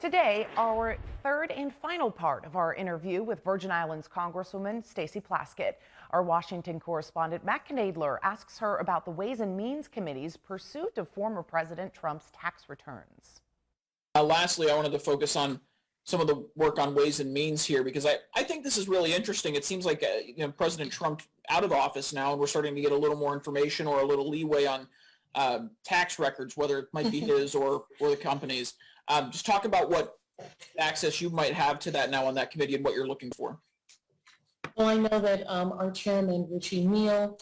Today, our third and final part of our interview with Virgin Islands Congresswoman Stacey Plaskett. Our Washington correspondent Matt Knadler asks her about the Ways and Means Committee's pursuit of former President Trump's tax returns. Lastly, I wanted to focus on some of the work on Ways and Means here because I think this is really interesting. It seems like President Trump out of office now, and we're starting to get a little more information or a little leeway on tax records, whether it might be his or the company's. Just talk about what access you might have to that now on that committee and what you're looking for. Well, I know that our chairman, Richie Neal,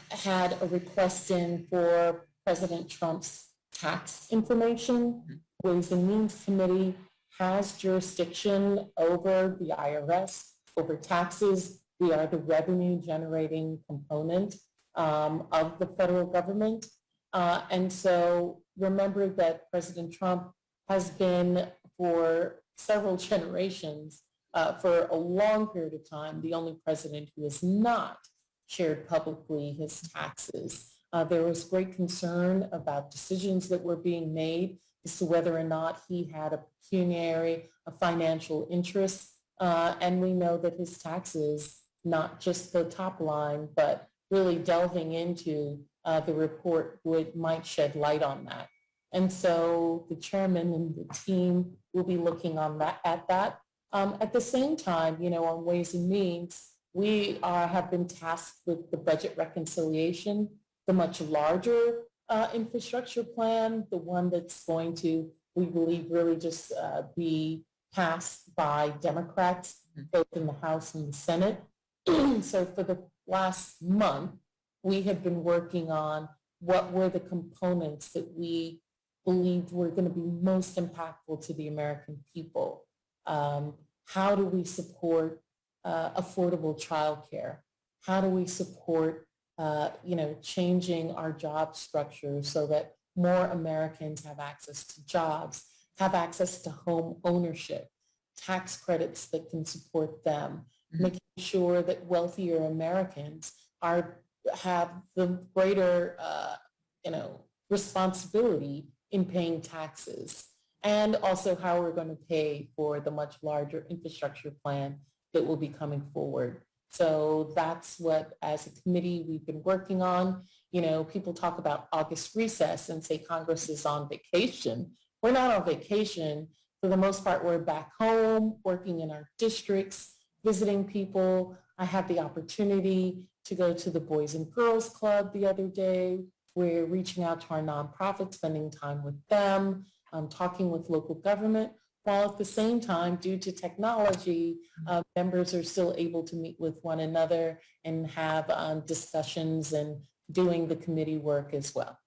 had a request in for President Trump's tax information. Ways and Means Committee has jurisdiction over the IRS, over taxes. We are the revenue generating component of the federal government. And so remember that President Trump has been for several generations, for a long period of time, the only president who has not shared publicly his taxes. There was great concern about decisions that were being made as to whether or not he had a pecuniary, a financial interest. And we know that his taxes, not just the top line, but really delving into the report might shed light on that. And so the chairman and the team will be looking at that. At the same time, on Ways and Means, we have been tasked with the budget reconciliation, the much larger infrastructure plan, the one that's going to, we believe, really just be passed by Democrats, both in the House and the Senate. So for the last month, we have been working on what were the components that we believed were going to be most impactful to the American people. How do we support affordable childcare? How do we support, changing our job structure so that more Americans have access to jobs, have access to home ownership, tax credits that can support them, making sure that wealthier Americans have the greater, responsibility in paying taxes, and also how we're going to pay for the much larger infrastructure plan that will be coming forward. So that's what, as a committee, we've been working on. People talk about August recess and say Congress is on vacation. We're not on vacation. For the most part, we're back home, working in our districts, visiting people. I had the opportunity to go to the Boys and Girls Club the other day. We're reaching out to our nonprofits, spending time with them, talking with local government, while at the same time, due to technology, members are still able to meet with one another and have discussions and doing the committee work as well.